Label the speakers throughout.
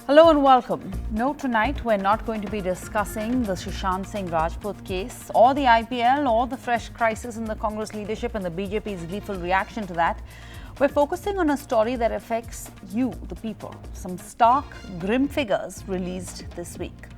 Speaker 1: Hello and welcome. No, tonight we're not going to be discussing the Sushant Singh Rajput case or the IPL or the fresh crisis in the Congress leadership and the BJP's lethal reaction to that. We're focusing on a story that affects you, the people. Some stark, grim figures released this week.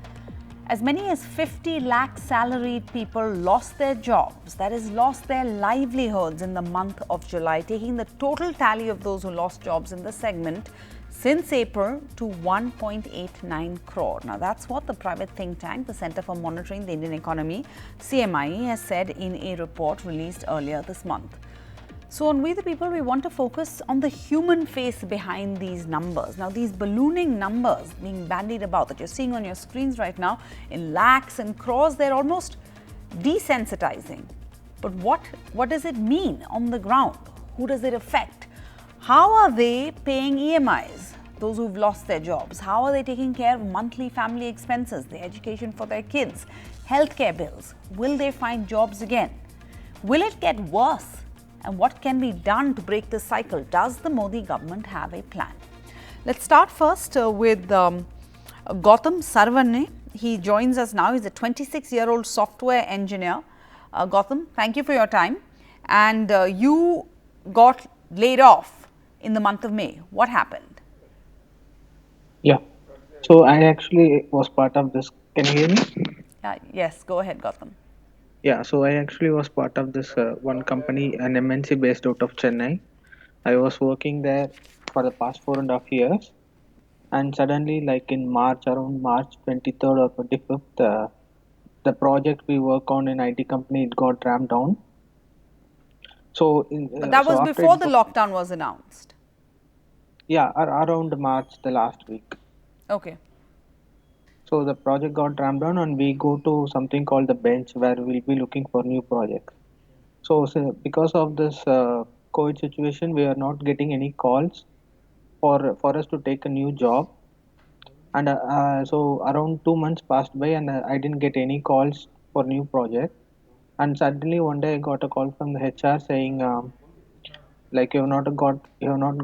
Speaker 1: As many as 50 lakh salaried people lost their jobs, that is, lost their livelihoods in the month of July, taking the total tally of those who lost jobs in the segment since April to 1.89 crore. Now, that's what the private think tank, the Centre for Monitoring the Indian Economy, CMI, has said in a report released earlier this month. So on We the People, we want to focus on the human face behind these numbers. Now, these ballooning numbers being bandied about that you're seeing on your screens right now in lakhs and crores, they're almost desensitizing. But what does it mean on the ground? Who does it affect? How are they paying EMIs, those who've lost their jobs? How are they taking care of monthly family expenses, the education for their kids, healthcare bills? Will they find jobs again? Will it get worse? And what can be done to break this cycle? Does the Modi government have a plan? Let's start first with Gautam Sarvanne. He joins us now. He's a 26-year-old software engineer. Gautam, thank you for your time. And you got laid off in the month of May. What happened?
Speaker 2: Yeah. So I actually was part of this. Can you hear me?
Speaker 1: Yes, go ahead, Gautam.
Speaker 2: Yeah. So I actually was part of this one company, an MNC based out of Chennai. I was working there for the past 4.5 years, and suddenly, like in March, around March 23rd or 25th, the project we work on in IT company it got ramped down.
Speaker 1: But that
Speaker 2: So
Speaker 1: was
Speaker 2: after
Speaker 1: before
Speaker 2: it
Speaker 1: the
Speaker 2: got,
Speaker 1: lockdown was announced.
Speaker 2: yeah, around March the last week.
Speaker 1: Okay.
Speaker 2: So the project got ramped down, and we go to something called the bench where we'll be looking for new projects. So because of this COVID situation, we are not getting any calls for us to take a new job. And so around 2 months passed by, and I didn't get any calls for new project. And suddenly one day I got a call from the HR saying, like you have not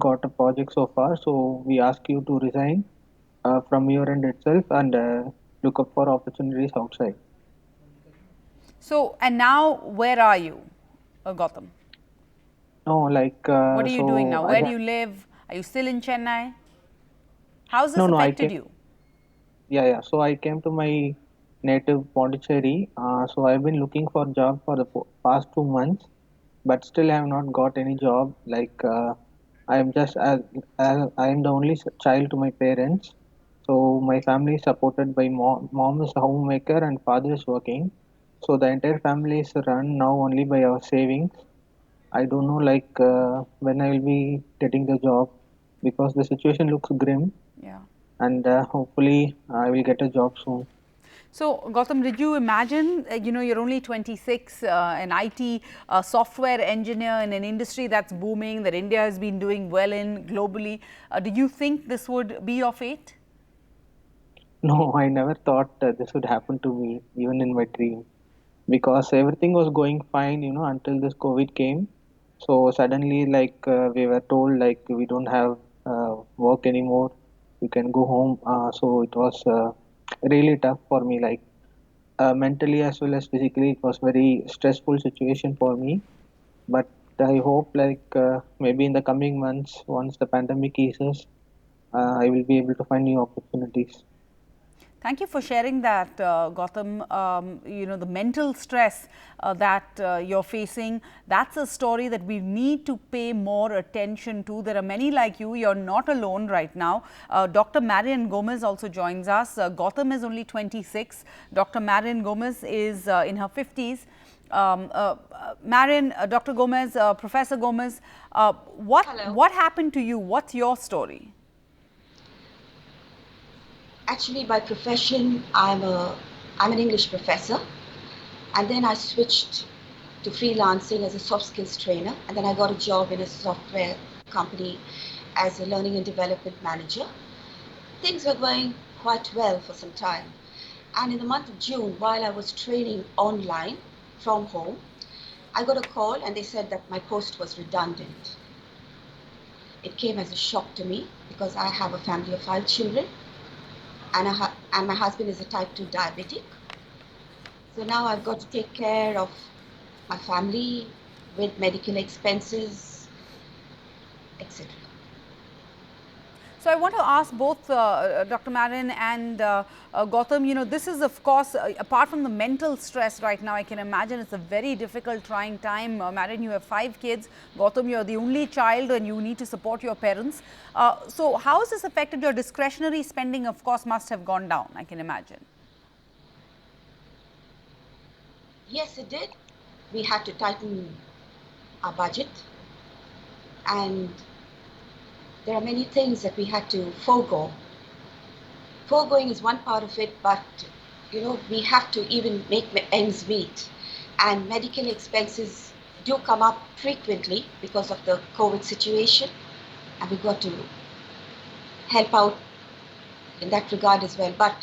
Speaker 2: got a project so far, so we ask you to resign from your end itself and look up for opportunities outside.
Speaker 1: So, and now where are you, Gautam?
Speaker 2: No, like
Speaker 1: What are you doing
Speaker 2: so
Speaker 1: now?
Speaker 2: I
Speaker 1: Where do
Speaker 2: have
Speaker 1: you live? Are you still in Chennai? How's this
Speaker 2: no no I
Speaker 1: affected
Speaker 2: came.
Speaker 1: you?
Speaker 2: Yeah. So I came to my native Pondicherry. So I've been looking for job for the past 2 months, but still I have not got any job. Like I am just I am the only child to my parents. So my family is supported by mom is a homemaker and father is working. So the entire family is run now only by our savings. I don't know like when I will be getting the job because the situation looks grim
Speaker 1: Yeah.
Speaker 2: and hopefully I will get a job soon.
Speaker 1: So, Gautam, did you imagine, you're only 26, an IT software engineer in an industry that's booming, that India has been doing well in globally. Did you think this would be your fate?
Speaker 2: No, I never thought this would happen to me, even in my dream, because everything was going fine, until this COVID came. So suddenly, like we were told, like we don't have work anymore. You can go home. So it was really tough for me, like mentally as well as physically. It was very stressful situation for me. But I hope, like maybe in the coming months, once the pandemic eases, I will be able to find new opportunities.
Speaker 1: Thank you for sharing that, Gautam. The mental stress that you're facing, that's a story that we need to pay more attention to. There are many like you. You're not alone right now. Dr. Marian Gomez also joins us. Gautam is only 26. Dr. Marian Gomez is in her 50s. Marian, Dr. Gomez, Professor Gomez,
Speaker 3: Hello.
Speaker 1: what happened to you? What's your story?
Speaker 3: Actually, by profession, I'm an English professor, and then I switched to freelancing as a soft skills trainer, and then I got a job in a software company as a learning and development manager. Things were going quite well for some time, and in the month of June, while I was training online from home, I got a call and they said that my post was redundant. It came as a shock to me because I have a family of 5 children and my husband is a type 2 diabetic. So now I've got to take care of my family with medical expenses, etc.
Speaker 1: So I want to ask both Dr. Marian and Gautam, you know, this is of course, apart from the mental stress right now, I can imagine it's a very difficult, trying time. Marian, you have 5 kids. Gautam, you're the only child and you need to support your parents. So how has this affected your discretionary spending? Of course, must have gone down, I can imagine.
Speaker 3: Yes, it did. We had to tighten our budget, and there are many things that we had to forego. Foregoing is one part of it, but you know, we have to even make ends meet, and medical expenses do come up frequently because of the COVID situation, and we've got to help out in that regard as well. But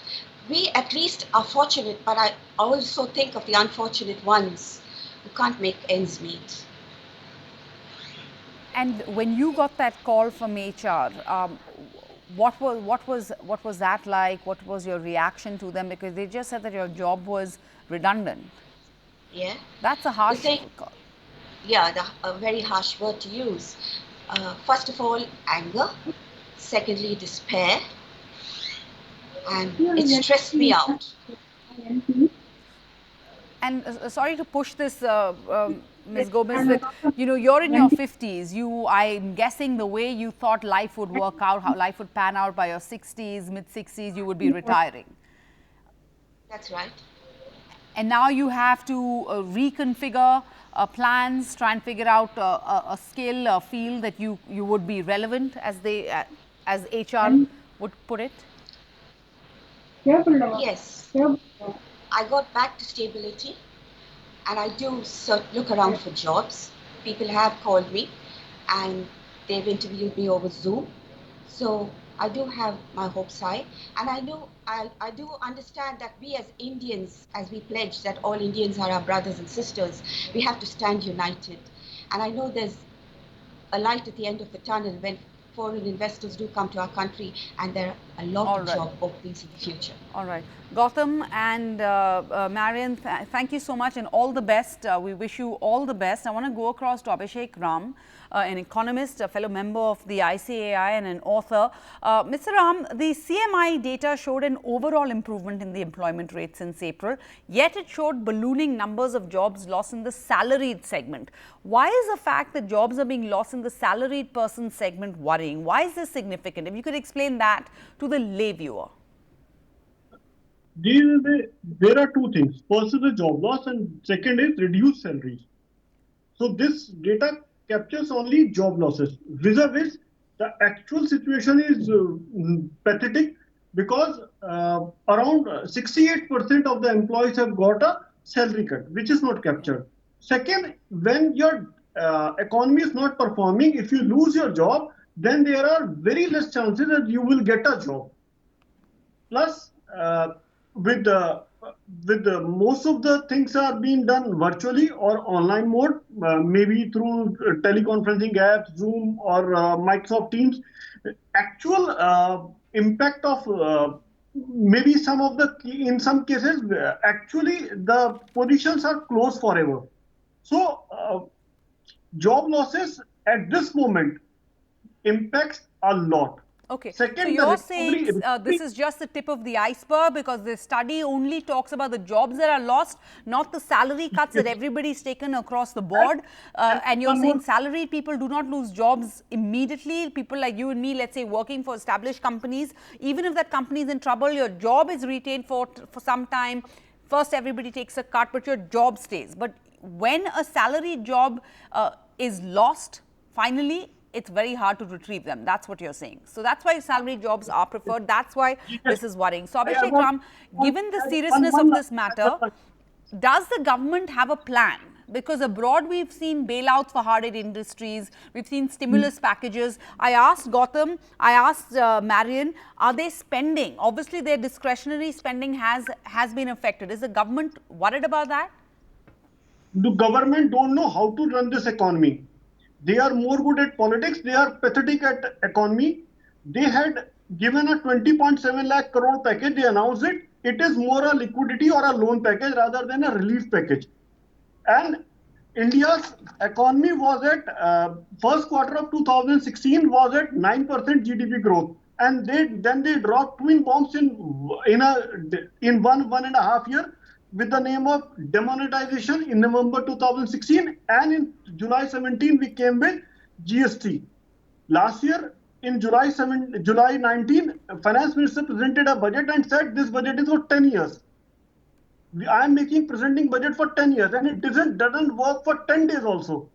Speaker 3: we at least are fortunate, but I also think of the unfortunate ones who can't make ends meet.
Speaker 1: And when you got that call from HR, what was that like? What was your reaction to them? Because they just said that your job was redundant.
Speaker 3: Yeah.
Speaker 1: That's a harsh call.
Speaker 3: Yeah, a very harsh word to use. First of all, anger. Secondly, despair. And it stressed me out.
Speaker 1: And sorry to push this, Ms. Gomez, but you know, you're in your 50s. I'm guessing the way you thought life would work out, how life would pan out by your 60s, mid 60s, you would be retiring.
Speaker 3: That's right.
Speaker 1: And now you have to reconfigure plans, try and figure out a skill, a field that you would be relevant, as HR would put it.
Speaker 3: Yes. I got back to stability, and I do look around for jobs. People have called me, and they've interviewed me over Zoom. So I do have my hopes high, and I do understand that we as Indians, as we pledge that all Indians are our brothers and sisters, we have to stand united. And I know there's a light at the end of the tunnel when foreign investors do come to our country, and there are a lot of job openings in the future.
Speaker 1: All right. Gautam and Marian, thank you so much and all the best. We wish you all the best. I want to go across to Abhishek Ram, an economist, a fellow member of the ICAI and an author. Mr. Ram, the CMI data showed an overall improvement in the employment rate since April, yet it showed ballooning numbers of jobs lost in the salaried segment. Why is the fact that jobs are being lost in the salaried person segment worrying? Why is this significant? If you could explain that to the lay viewer.
Speaker 4: There are two things. First is the job loss, and second is reduced salaries. So this data captures only job losses. Vis-a-vis, the actual situation is pathetic, because around 68% of the employees have got a salary cut, which is not captured. Second, when your economy is not performing, if you lose your job, then there are very less chances that you will get a job. Plus, with most of the things are being done virtually or online mode, maybe through teleconferencing apps, Zoom or Microsoft Teams. Actual impact of maybe in some cases, actually the positions are closed forever. So job losses at this moment impacts a lot.
Speaker 1: Okay,
Speaker 4: second,
Speaker 1: so you're saying this is just the tip of the iceberg, because the study only talks about the jobs that are lost, not the salary cuts that everybody's taken across the board. And you're saying salaried people do not lose jobs immediately. People like you and me, let's say, working for established companies, even if that company is in trouble, your job is retained for some time. First, everybody takes a cut, but your job stays. But when a salaried job is lost, finally, it's very hard to retrieve them. That's what you're saying. So that's why salary jobs are preferred. That's why this is worrying. So Abhishek Ram, given the seriousness of this matter, does the government have a plan? Because abroad we've seen bailouts for hard-hit industries, we've seen stimulus packages. I asked Gautam, I asked Marian, are they spending? Obviously their discretionary spending has been affected. Is the government worried about that?
Speaker 4: The government don't know how to run this economy. They are more good at politics. They are pathetic at economy. They had given a 20.7 lakh crore package. They announced it. It is more a liquidity or a loan package rather than a relief package. And India's economy was at first quarter of 2016 was at 9% GDP growth, and they dropped twin bombs in 1.5 year with the name of demonetization in November 2016, and in July 17 we came with GST. Last year in July 19, Finance Minister presented a budget and said this budget is for 10 years. I am presenting budget for 10 years, and it doesn't work for 10 days also.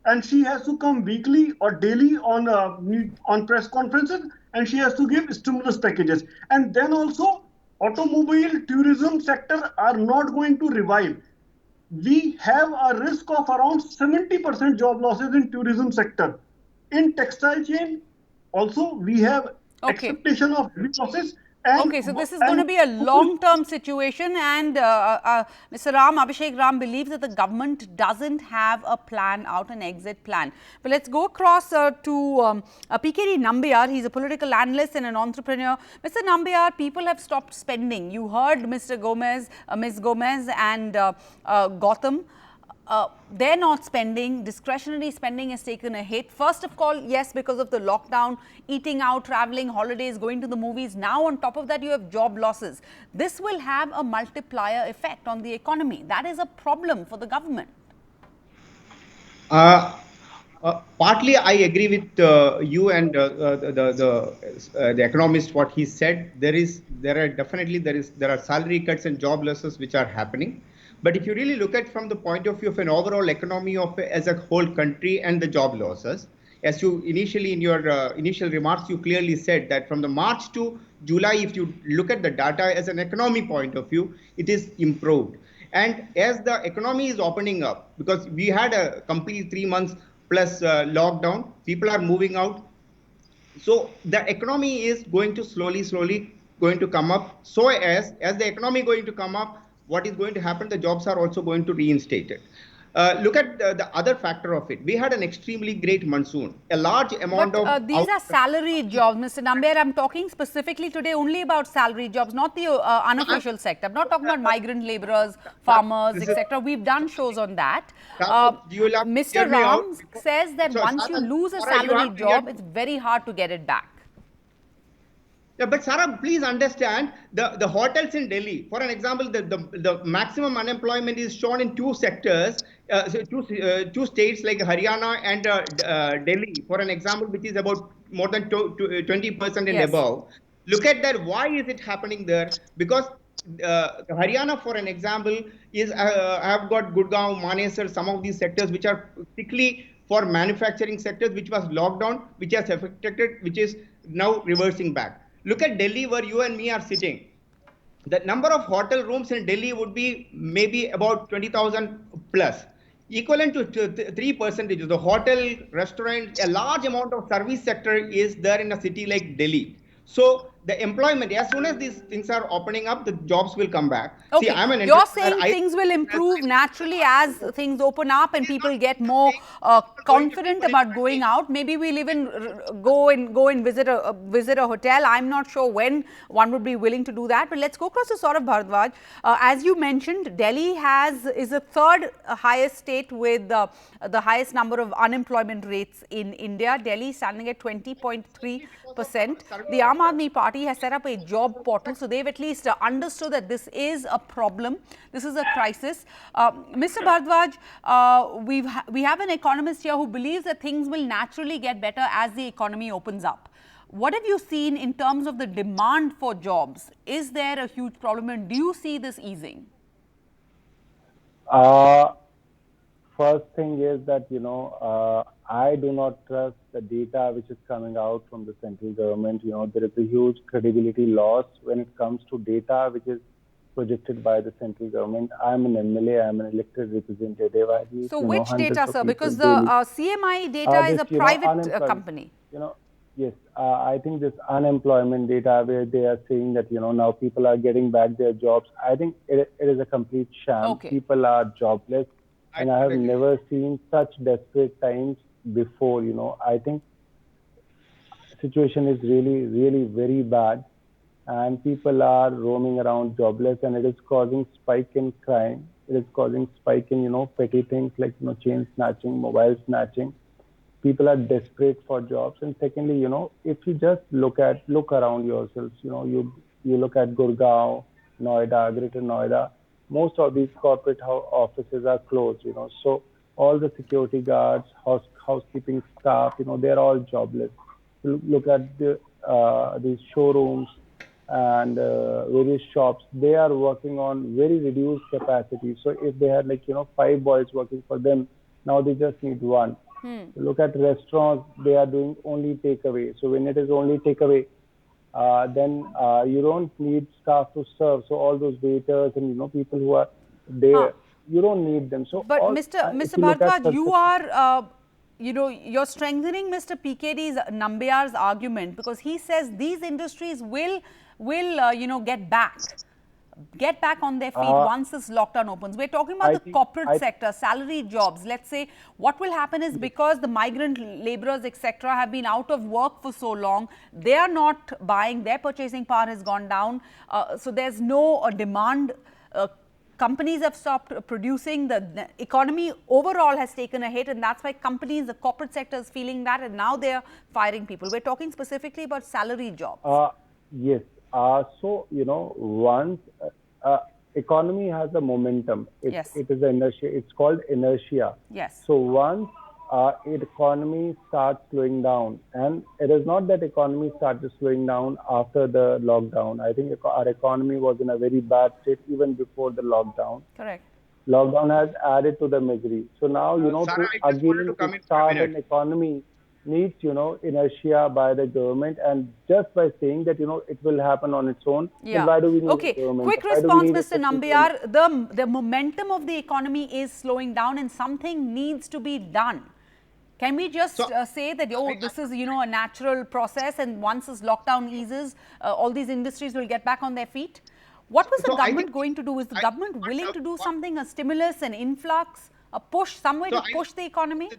Speaker 4: And she has to come weekly or daily on press conferences, and she has to give stimulus packages. And then also, automobile tourism sector are not going to revive. We have a risk of around 70% job losses in tourism sector. In textile chain, also we have expectation of losses.
Speaker 1: Okay, so this is going to be a long-term situation, and Mr. Abhishek Ram believes that the government doesn't have a plan out, an exit plan. But let's go across to PKD Nambiar. He's a political analyst and an entrepreneur. Mr. Nambiar, people have stopped spending. You heard Mr. Gomez, Ms. Gomez and Gautam. They're not spending. Discretionary spending has taken a hit. First of all, yes, because of the lockdown, eating out, traveling, holidays, going to the movies. Now, on top of that, you have job losses. This will have a multiplier effect on the economy. That is a problem for the government.
Speaker 5: Partly, I agree with you and the economist. What he said, there are salary cuts and job losses which are happening. But if you really look at from the point of view of an overall economy as a whole country and the job losses, as you initially in your initial remarks, you clearly said that from the March to July, if you look at the data as an economy point of view, it is improved. And as the economy is opening up, because we had a complete 3 months plus lockdown, people are moving out. So the economy is going to slowly going to come up. So as the economy going to come up, what is going to happen? The jobs are also going to reinstate it. Look at the other factor of it. We had an extremely great monsoon. A large amount of
Speaker 1: these are salaried jobs, Mr. Nambiar. I'm talking specifically today only about salaried jobs, not the unofficial sector. I'm not talking about migrant laborers, farmers, etc. We've done shows on that. Mr. Ram says that once you lose a salaried job, it's very hard to get it back.
Speaker 5: Yeah, but Sarah, please understand the hotels in Delhi. For an example, the maximum unemployment is shown in two sectors, two states like Haryana and Delhi. For an example, which is about more than 20% and above. Look at that. Why is it happening there? Because Haryana, for an example, is have got Gurgaon, Manesar, some of these sectors which are strictly for manufacturing sectors, which was locked down, which has affected, which is now reversing back. Look at Delhi where you and me are sitting. The number of hotel rooms in Delhi would be maybe about 20,000 plus, equivalent to 3%. The hotel, restaurant, a large amount of service sector is there in a city like Delhi. So the employment, as soon as these things are opening up, the jobs will come back.
Speaker 1: Okay, see, you're saying things will improve naturally as things open up and people get more confident about going out. Maybe we'll even go and visit a hotel. I'm not sure when one would be willing to do that. But let's go across to Saurabh Bharadwaj. As you mentioned, Delhi is the third highest state with the highest number of unemployment rates in India. Delhi standing at 20.3%. The Aam Aadmi Party has set up a job portal, so they've at least understood that this is a problem, this is a crisis. Mr. Bharadwaj, we have an economist here who believes that things will naturally get better as the economy opens up. What have you seen in terms of the demand for jobs? Is there a huge problem, and do you see this easing?
Speaker 6: First thing is that, I do not trust the data which is coming out from the central government. There is a huge credibility loss when it comes to data which is projected by the central government. I'm an MLA, I'm an elected representative.
Speaker 1: So which data, sir? Because the CMI data is a private company.
Speaker 6: Yes, I think this unemployment data where they are saying that, now people are getting back their jobs. I think it is a complete sham.
Speaker 1: Okay.
Speaker 6: People are jobless. And I have never seen such desperate times before, I think situation is really, really very bad, and people are roaming around jobless, and it is causing spike in crime. It is causing spike in, petty things like, chain snatching, mobile snatching. People are desperate for jobs. And secondly, if you just look around yourselves, you look at Gurgaon, Noida, Greater Noida, most of these corporate offices are closed, so all the security guards, housekeeping staff, they're all jobless. Look at these showrooms and various shops, they are working on very reduced capacity. So if they had 5 boys working for them, now they just need 1. Look at restaurants, they are doing only takeaway. So when it is only takeaway, then you don't need staff to serve. So all those waiters and people who are there, you don't need them. So,
Speaker 1: but Mr. Bharadwaj, you are, you're strengthening Mr. PKD's Nambiar's argument, because he says these industries will get back on their feet once this lockdown opens. We're talking about the corporate sector, salaried jobs. Let's say what will happen is, because the migrant laborers, etc., have been out of work for so long, they are not buying, their purchasing power has gone down. So there's no demand. Companies have stopped producing. The economy overall has taken a hit, and that's why companies, the corporate sector is feeling that, and now they're firing people. We're talking specifically about salaried jobs.
Speaker 6: Yes. So, once economy has a momentum, it is inertia. It's called inertia.
Speaker 1: Yes.
Speaker 6: So once economy starts slowing down, and it is not that economy started slowing down after the lockdown. I think our economy was in a very bad state even before the lockdown.
Speaker 1: Correct.
Speaker 6: Lockdown has added to the misery. So now, to start an economy needs, inertia by the government, and just by saying that, it will happen on its own, then why do we need a government?
Speaker 1: Quick response, Mr. Nambiar. The momentum of the economy is slowing down, and something needs to be done. Can we just say that, this is, a natural process, and once this lockdown eases, all these industries will get back on their feet? What was the government going to do? Is the government willing to do something, a stimulus, an influx, a push, some way to push the economy?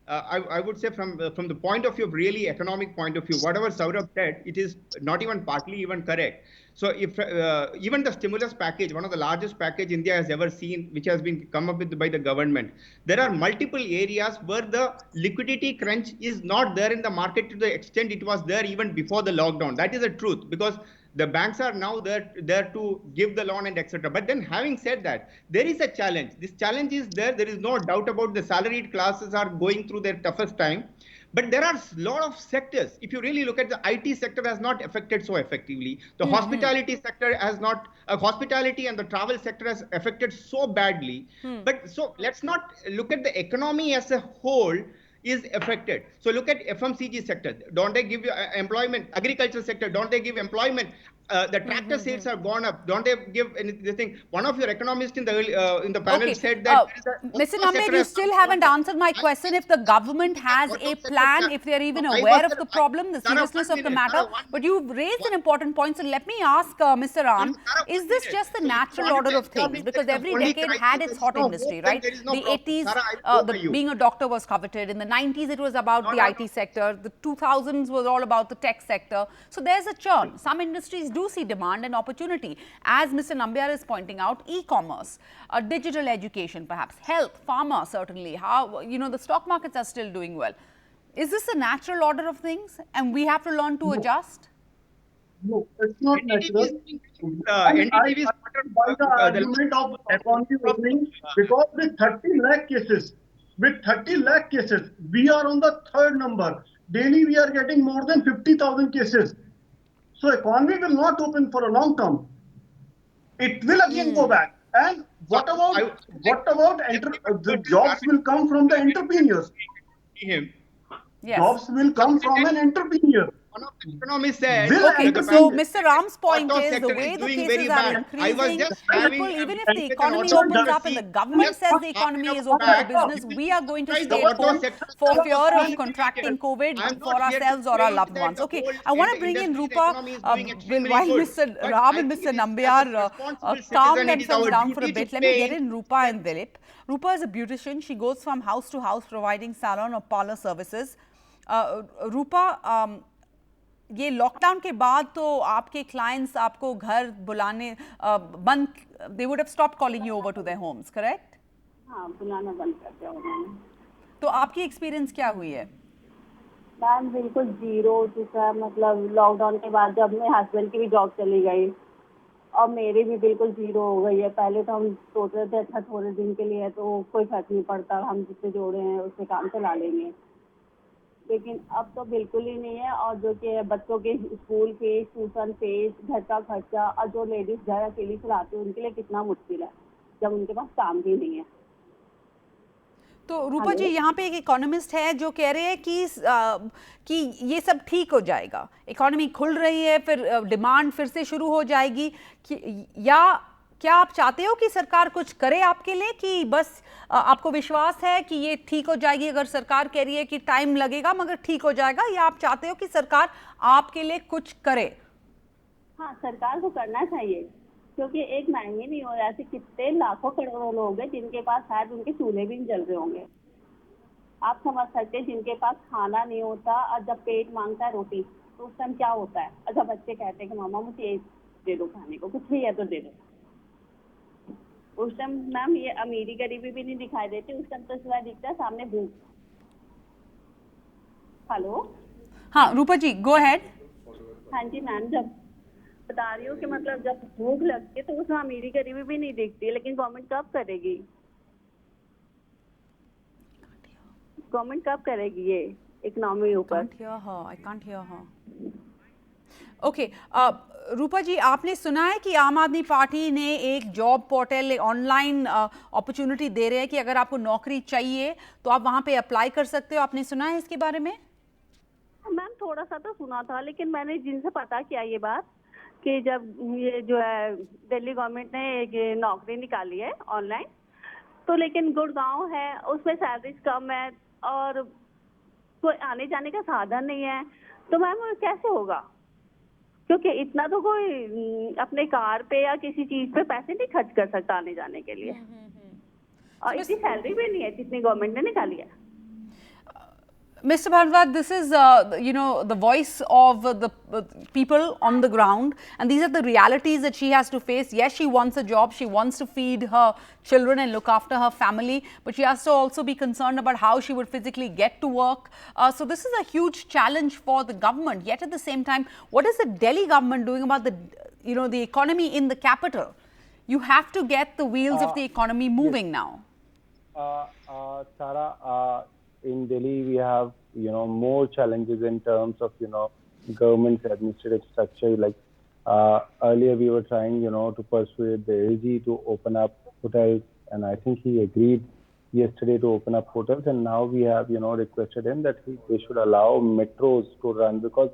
Speaker 5: I would say from the point of view of really economic point of view, whatever Saurabh said, it is not even partly even correct. So if even the stimulus package, one of the largest package India has ever seen, which has been come up with by the government, there are multiple areas where the liquidity crunch is not there in the market to the extent it was there even before the lockdown. That is the truth, because the banks are now there to give the loan and etc. But then, having said that, there is a challenge. This challenge is there. There is no doubt about the salaried classes are going through their toughest time. But there are a lot of sectors. If you really look at the IT sector, has not affected so effectively. The hospitality sector has not. Hospitality and the travel sector has affected so badly. But so let's not look at the economy as a whole is affected. So look at FMCG sector. Don't they give you employment? Agriculture sector, don't they give employment? The tractor sales have gone up. Don't they give anything? One of your economists in the panel said that.
Speaker 1: Mr. Nambiar, you still haven't answered my question. If the government has a plan, if they are even aware of the problem, the seriousness of the matter, but you've raised an important point. So let me ask Mr. Ram, is this just the natural order of things? Because every decade had its hot industry, right? The 80s, being a doctor was coveted. In the 90s, it was about the IT sector. The 2000s was all about the tech sector. So there's a churn. Some industries do see demand and opportunity. As Mr. Nambiar is pointing out, e-commerce, digital education perhaps, health, pharma certainly, how, the stock markets are still doing well. Is this a natural order of things and we have to learn to adjust?
Speaker 4: No, it's not natural. NDTV is by the argument of economy opening, because with 30 lakh cases, we are on the third number. Daily we are getting more than 50,000 cases. So economy will not open for a long term. It will again go back. And what about the jobs will come from the entrepreneurs?
Speaker 1: Yes.
Speaker 4: Jobs will come from an entrepreneur.
Speaker 5: One of the economists said.
Speaker 1: Okay, so Mr. Ram's point is the way the cases are increasing, people, even if the economy opens up and the government says the economy is open for business, we are going to stay at home for fear of contracting COVID for ourselves or our loved ones. Okay, I want to bring in Rupa while Mr. Ram and Mr. Nambiar calm themselves down for a bit. Let me get in Rupa and Dilip. Rupa is a beautician. She goes from house to house providing salon or parlor services. रूपा, ये lockdown के बाद तो आपके clients आपको घर बुलाने बंद, they would have stopped calling you over to their homes, correct?
Speaker 7: हाँ, बुलाना बंद कर दिया उन्होंने।
Speaker 1: तो आपकी एक्सपीरियंस क्या हुई है?
Speaker 7: मैम बिल्कुल जीरो हो चुका है, मतलब लॉकडाउन के बाद जब मेरे हस्बैंड की भी जॉब चली गई और मेरी भी बिल्कुल जीरो हो गई है। पहले तो हम सोच रहे थे अच्छा थोड़े दिन के लिए है तो कोई फर्क नहीं पड़ता, हम जितने जोड़े हैं उससे काम चला लेंगे, लेकिन अब तो बिल्कुल ही नहीं है। और जो कि बच्चों के स्कूल फीस, ट्यूशन फीस, घर का खर्चा, और जो लेडीज घर अकेली चलाती है उनके लिए कितना मुश्किल है जब उनके पास काम भी नहीं है।
Speaker 1: तो रूपा जी, यहाँ पे एक इकोनॉमिस्ट है जो कह रहे हैं कि ये सब ठीक हो जाएगा, इकोनॉमी खुल रही है, फिर डिमांड फिर से शुरू हो जाएगी, या क्या आप चाहते हो कि सरकार कुछ करे आपके लिए, कि बस आपको विश्वास है कि ये ठीक हो जाएगी? अगर सरकार कह रही है कि टाइम लगेगा मगर ठीक हो जाएगा, या आप चाहते हो कि सरकार आपके लिए कुछ करे?
Speaker 7: हाँ, सरकार को करना चाहिए, क्योंकि एक महीने नहीं हो रहा, ऐसे कितने लाखों करोड़ों लोग हैं जिनके पास शायद उनके चूल्हे भी नहीं जल रहे होंगे। आप समझ सकते हैं जिनके पास खाना नहीं होता, और जब पेट मांगता है रोटी तो उस टाइम क्या होता है? अच्छा, बच्चे कहते हैं कि मामा मुझे ये दे दो खाने को, कुछ भी है तो दे दो। उस टाइम मैम ये अमीरी गरीबी भी नहीं दिखाई देती, उस टाइम तो सिवाय दिखता है सामने भूख। हेलो,
Speaker 1: हाँ रूपा जी, गो अहेड।
Speaker 7: हाँ जी मैम, जब बता रही हूँ कि मतलब जब भूख लगती है तो उसमें अमीरी गरीबी भी नहीं दिखती, लेकिन गवर्नमेंट कब करेगी? गवर्नमेंट कब करेगी ये इकोनॉमी ऊपर?
Speaker 1: I can't hear her. Okay, Rupa ji, आपने सुना है कि आम आदमी पार्टी ने एक जॉब पोर्टल, ऑनलाइन अपॉर्चुनिटी दे रहे हैं कि अगर आपको नौकरी चाहिए तो आप वहां पे अप्लाई कर सकते हो, आपने सुना है इसके बारे में?
Speaker 7: मैम थोड़ा सा तो सुना था, लेकिन मैंने जिनसे पता किया ये बात कि जब ये जो है दिल्ली गवर्नमेंट ने एक नौकरी निकाली है ऑनलाइन, तो लेकिन गुड़गांव है, उसमें सैलरीज कम है और कोई आने जाने का साधन नहीं है, तो मैम कैसे होगा? क्योंकि इतना तो कोई अपने कार पे या किसी चीज पे पैसे नहीं खर्च कर सकता आने जाने के लिए, और इतनी सैलरी भी नहीं है जितनी गवर्नमेंट ने निकाली है।
Speaker 1: Mr. Bharwat, this is, the voice of the people on the ground, and these are the realities that she has to face. Yes, she wants a job, she wants to feed her children and look after her family, but she has to also be concerned about how she would physically get to work. So this is a huge challenge for the government. Yet at the same time, what is the Delhi government doing about the economy in the capital? You have to get the wheels of the economy moving now.
Speaker 6: Sarah, in Delhi, we have, more challenges in terms of, government's administrative structure. Like earlier, we were trying, to persuade the AG to open up hotels, and I think he agreed yesterday to open up hotels. And now we have, requested him that they should allow metros to run, because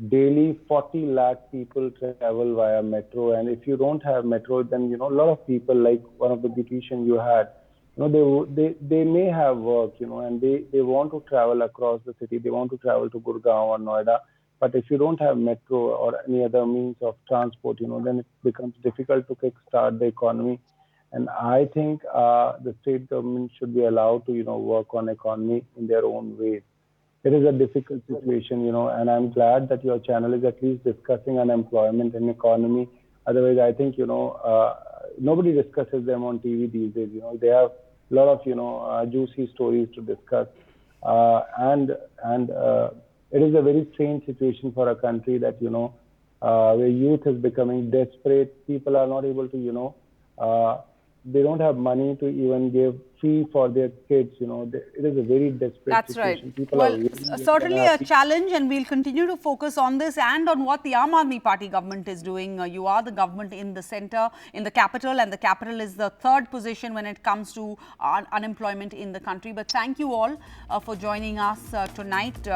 Speaker 6: daily 40 lakh people travel via metro. And if you don't have metro, then, a lot of people, like one of the beautician you had, they may have work, and they want to travel across the city. They want to travel to Gurgaon or Noida. But if you don't have metro or any other means of transport, then it becomes difficult to kickstart the economy. And I think the state government should be allowed to, work on economy in their own ways. It is a difficult situation, and I'm glad that your channel is at least discussing unemployment and economy. Otherwise, I think, nobody discusses them on TV these days. They have a lot of, juicy stories to discuss. And it is a very strange situation for a country that, where youth is becoming desperate. People are not able to, they don't have money to even give fee for their kids. It is a very desperate situation.
Speaker 1: That's right. Well, certainly a challenge, and we'll continue to focus on this and on what the Aam Aadmi Party government is doing. You are the government in the centre, in the capital, and the capital is the third position when it comes to unemployment in the country. But thank you all for joining us tonight,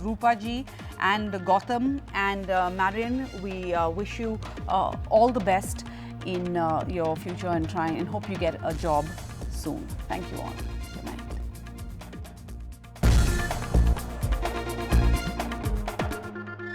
Speaker 1: Rupa ji and Gautam and Marian. We wish you all the best in your future and hope you get a job soon. Thank you all.